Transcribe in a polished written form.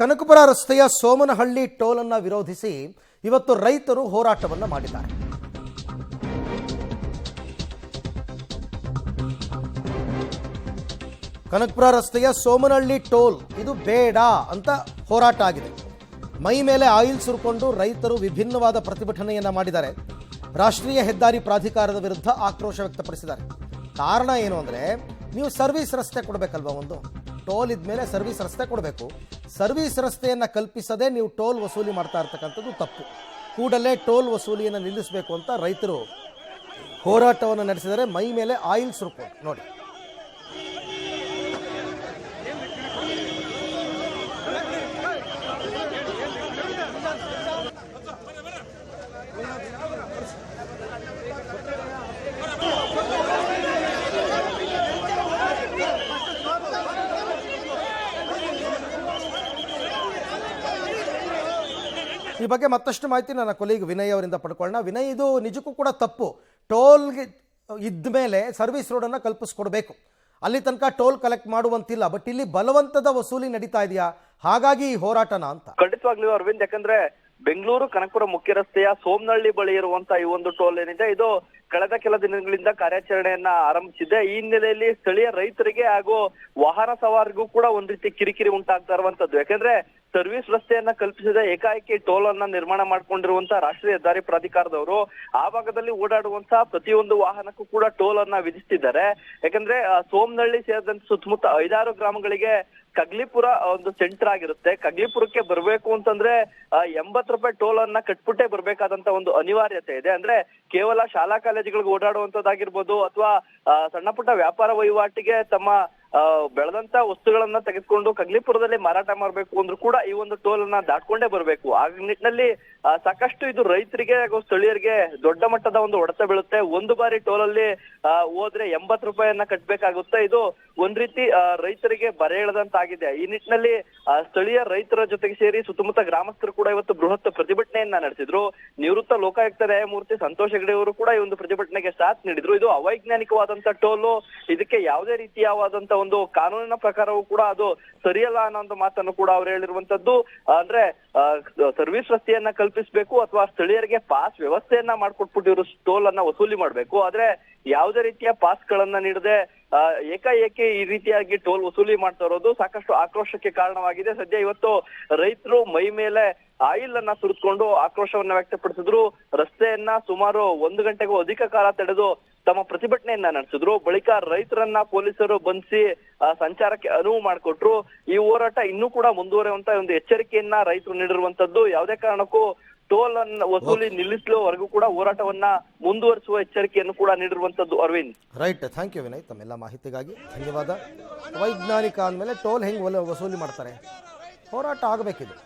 ಕನಕಪುರ ರಸ್ತೆಯ ಸೋಮನಹಳ್ಳಿ ಟೋಲ್ ಅನ್ನು ವಿರೋಧಿಸಿ ಇವತ್ತು ರೈತರು ಹೋರಾಟವನ್ನು ಮಾಡಿದ್ದಾರೆ. ಕನಕಪುರ ರಸ್ತೆಯ ಸೋಮನಹಳ್ಳಿ ಟೋಲ್ ಇದು ಬೇಡ ಅಂತ ಹೋರಾಟ ಆಗಿದೆ. ಮೈ ಮೇಲೆ ಆಯಿಲ್ ಸುರಿಕೊಂಡು ರೈತರು ವಿಭಿನ್ನವಾದ ಪ್ರತಿಭಟನೆಯನ್ನ ಮಾಡಿದ್ದಾರೆ. ರಾಷ್ಟ್ರೀಯ ಹೆದ್ದಾರಿ ಪ್ರಾಧಿಕಾರದ ವಿರುದ್ಧ ಆಕ್ರೋಶ ವ್ಯಕ್ತಪಡಿಸಿದ್ದಾರೆ. ಕಾರಣ ಏನು ಅಂದರೆ, ನೀವು ಸರ್ವಿಸ್ ರಸ್ತೆ ಕೊಡಬೇಕಲ್ವಾ, ಒಂದು ಟೋಲ್ ಇದ್ಮೇಲೆ ಸರ್ವಿಸ್ ರಸ್ತೆ ಕೊಡಬೇಕು. ಸರ್ವಿಸ್ ರಸ್ತೆಯನ್ನು ಕಲ್ಪಿಸದೆ ನೀವು ಟೋಲ್ ವಸೂಲಿ ಮಾಡ್ತಾ ಇರ್ತಕ್ಕಂಥದ್ದು ತಪ್ಪು. ಕೂಡಲೇ ಟೋಲ್ ವಸೂಲಿಯನ್ನು ನಿಲ್ಲಿಸಬೇಕು ಅಂತ ರೈತರು ಹೋರಾಟವನ್ನು ನಡೆಸಿದರೆ ಮೈ ಮೇಲೆ ಆಯಿಲ್ ಸುರಿಕೊಂಡು ನೋಡಿ. ಈ ಬಗ್ಗೆ ಮತ್ತಷ್ಟು ಮಾಹಿತಿ ನನ್ನ ಕೊಲೀಗ್ ವಿನಯ್ ಅವರಿಂದ ಪಡ್ಕೊಳ್ಳೋಣ. ವಿನಯ್, ಇದು ನಿಜಕ್ಕೂ ಕೂಡ ತಪ್ಪು. ಟೋಲ್ಗೆ ಇದ್ದ ಮೇಲೆ ಸರ್ವಿಸ್ ರೋಡನ್ನು ಕಲ್ಪಿಸ್ಕೊಡ್ಬೇಕು, ಅಲ್ಲಿ ತನಕ ಟೋಲ್ ಕಲೆಕ್ಟ್ ಮಾಡುವಂತಿಲ್ಲ. ಬಟ್ ಇಲ್ಲಿ ಬಲವಂತದ ವಸೂಲಿ ನಡೀತಾ ಇದೆಯಾ, ಹಾಗಾಗಿ ಈ ಹೋರಾಟನ ಅಂತ? ಖಂಡಿತವಾಗ್ಲೂ ಅರವಿಂದ್, ಯಾಕಂದ್ರೆ ಬೆಂಗಳೂರು ಕನಕಪುರ ಮುಖ್ಯ ರಸ್ತೆಯ ಸೋಮನಹಳ್ಳಿ ಬಳಿ ಇರುವಂತ ಈ ಒಂದು ಟೋಲ್ ಏನಿದೆ, ಇದು ಕಳೆದ ಕೆಲ ದಿನಗಳಿಂದ ಕಾರ್ಯಾಚರಣೆಯನ್ನ ಆರಂಭಿಸಿದೆ. ಈ ಹಿನ್ನೆಲೆಯಲ್ಲಿ ಸ್ಥಳೀಯ ರೈತರಿಗೆ ಹಾಗೂ ವಾಹನ ಸವಾರಿಗೂ ಕೂಡ ಒಂದ್ ರೀತಿ ಕಿರಿಕಿರಿ ಉಂಟಾಗ್ತಾ ಇರುವಂತದ್ದು. ಯಾಕಂದ್ರೆ ಸರ್ವಿಸ್ ರಸ್ತೆಯನ್ನ ಕಲ್ಪಿಸಿದ ಏಕಾಏಕಿ ಟೋಲ್ ಅನ್ನ ನಿರ್ಮಾಣ ಮಾಡ್ಕೊಂಡಿರುವಂತ ರಾಷ್ಟ್ರೀಯ ಹೆದ್ದಾರಿ ಪ್ರಾಧಿಕಾರದವರು ಆ ಭಾಗದಲ್ಲಿ ಓಡಾಡುವಂತ ಪ್ರತಿಯೊಂದು ವಾಹನಕ್ಕೂ ಕೂಡ ಟೋಲ್ ಅನ್ನ ವಿಧಿಸ್ತಿದ್ದಾರೆ. ಯಾಕಂದ್ರೆ ಸೋಮನಹಳ್ಳಿ ಸೇರಿದಂತೆ ಸುತ್ತಮುತ್ತ 5-6 ಗ್ರಾಮಗಳಿಗೆ ಕಗ್ಲಿಪುರ ಒಂದು ಸೆಂಟರ್ ಆಗಿರುತ್ತೆ. ಕಗ್ಲಿಪುರಕ್ಕೆ ಬರ್ಬೇಕು ಅಂತಂದ್ರೆ 80 ರೂಪಾಯಿ ಟೋಲ್ ಅನ್ನ ಕಟ್ಬಿಟ್ಟೆ ಬರ್ಬೇಕಾದಂತ ಒಂದು ಅನಿವಾರ್ಯತೆ ಇದೆ. ಅಂದ್ರೆ ಕೇವಲ ಶಾಲಾ ಕಾಲೇಜುಗಳಿಗೆ ಓಡಾಡುವಂತದ್ದಾಗಿರ್ಬೋದು, ಅಥವಾ ಸಣ್ಣ ಪುಟ್ಟ ವ್ಯಾಪಾರ ವಹಿವಾಟಿಗೆ ತಮ್ಮ ಬೆಳೆದಂತ ವಸ್ತುಗಳನ್ನ ತೆಗೆದುಕೊಂಡು ಕಗ್ಲಿಪುರದಲ್ಲಿ ಮಾರಾಟ ಮಾಡ್ಬೇಕು ಅಂದ್ರೂ ಕೂಡ ಈ ಒಂದು ಟೋಲ್ ಅನ್ನ ದಾಟ್ಕೊಂಡೇ ಬರ್ಬೇಕು. ಆ ನಿಟ್ಟಿನಲ್ಲಿ ಸಾಕಷ್ಟು ಇದು ರೈತರಿಗೆ ಹಾಗೂ ಸ್ಥಳೀಯರಿಗೆ ದೊಡ್ಡ ಮಟ್ಟದ ಒಂದು ಹೊಡೆತ ಬೀಳುತ್ತೆ. ಒಂದು ಬಾರಿ ಟೋಲ್ ಅಲ್ಲಿ ಹೋದ್ರೆ 80 ರೂಪಾಯಿಯನ್ನ ಕಟ್ಬೇಕಾಗುತ್ತೆ. ಇದು ಒಂದ್ ರೀತಿ ರೈತರಿಗೆ ಬರೆ ಎಳೆದಂತಾಗಿದೆ. ಈ ನಿಟ್ಟಿನಲ್ಲಿ ಸ್ಥಳೀಯ ರೈತರ ಜೊತೆಗೆ ಸೇರಿ ಸುತ್ತಮುತ್ತ ಗ್ರಾಮಸ್ಥರು ಕೂಡ ಇವತ್ತು ಬೃಹತ್ ಪ್ರತಿಭಟನೆಯನ್ನ ನಡೆಸಿದ್ರು. ನಿವೃತ್ತ ಲೋಕಾಯುಕ್ತ ನ್ಯಾಯಮೂರ್ತಿ ಸಂತೋಷ್ ಹೆಗಡೆ ಅವರು ಕೂಡ ಈ ಒಂದು ಪ್ರತಿಭಟನೆಗೆ ಸಾಥ್ ನೀಡಿದ್ರು. ಇದು ಅವೈಜ್ಞಾನಿಕವಾದಂತ ಟೋಲು, ಇದಕ್ಕೆ ಯಾವುದೇ ರೀತಿಯಾದಂತ ಒಂದು ಕಾನೂನಿನ ಪ್ರಕಾರವೂ ಕೂಡ ಅದು ಸರಿಯಲ್ಲ ಅನ್ನೋ ಒಂದು ಮಾತನ್ನು ಕೂಡ ಅವ್ರು ಹೇಳಿರುವಂತದ್ದು. ಅಂದ್ರೆ ಸರ್ವಿಸ್ ರಸ್ತೆಯನ್ನ ಕಲ್ಪಿಸಬೇಕು ಅಥವಾ ಸ್ಥಳೀಯರಿಗೆ ಪಾಸ್ ವ್ಯವಸ್ಥೆಯನ್ನ ಮಾಡ್ಕೊಟ್ಬಿಟ್ಟು ಟೋಲ್ ಅನ್ನ ವಸೂಲಿ ಮಾಡ್ಬೇಕು. ಆದ್ರೆ ಯಾವುದೇ ರೀತಿಯ ಪಾಸ್ ಗಳನ್ನ ನೀಡದೆ ಏಕಾಏಕಿ ಈ ರೀತಿಯಾಗಿ ಟೋಲ್ ವಸೂಲಿ ಮಾಡ್ತಾ ಇರೋದು ಸಾಕಷ್ಟು ಆಕ್ರೋಶಕ್ಕೆ ಕಾರಣವಾಗಿದೆ. ಸದ್ಯ ಇವತ್ತು ರೈತರು ಮೈ ಮೇಲೆ ಆಯಿಲ್ ಅನ್ನ ಸುರಿದುಕೊಂಡು ಆಕ್ರೋಶವನ್ನ ವ್ಯಕ್ತಪಡಿಸಿದ್ರು. ರಸ್ತೆಯನ್ನ ಸುಮಾರು 1 ಗಂಟೆಗೂ ಅಧಿಕ ಕಾಲ ತಡೆದು ತಮ್ಮ ಪ್ರತಿಭಟನೆಯನ್ನ ನಡೆಸಿದ್ರು. ಬಳಿಕ ರೈತರನ್ನ ಪೊಲೀಸರು ಬಂಧಿಸಿ ಸಂಚಾರಕ್ಕೆ ಅನುವು ಮಾಡಿಕೊಟ್ರು. ಈ ಹೋರಾಟ ಇನ್ನೂ ಕೂಡ ಮುಂದುವರೆಯುವಂತ ಒಂದು ಎಚ್ಚರಿಕೆಯನ್ನ ರೈತರು ನೀಡಿರುವಂತದ್ದು. ಯಾವುದೇ ಕಾರಣಕ್ಕೂ ಟೋಲ್ ಅನ್ನ ವಸೂಲಿ ನಿಲ್ಲಿಸಲುವರೆಗೂ ಕೂಡ ಹೋರಾಟವನ್ನ ಮುಂದುವರಿಸುವ ಎಚ್ಚರಿಕೆಯನ್ನು ಕೂಡ ನೀಡಿರುವಂತದ್ದು. Arvind, right, thank you Vinay, ತಮ್ಮೆಲ್ಲ ಮಾಹಿತಿಗಾಗಿ ಧನ್ಯವಾದ. ವೈಜ್ಞಾನಿಕ ಅಂದಮೇಲೆ ಟೋಲ್ ಹೆಂಗ್ ವಸೂಲಿ ಮಾಡ್ತಾರೆ? ಹೋರಾಟ ಆಗಬೇಕಿದೆ.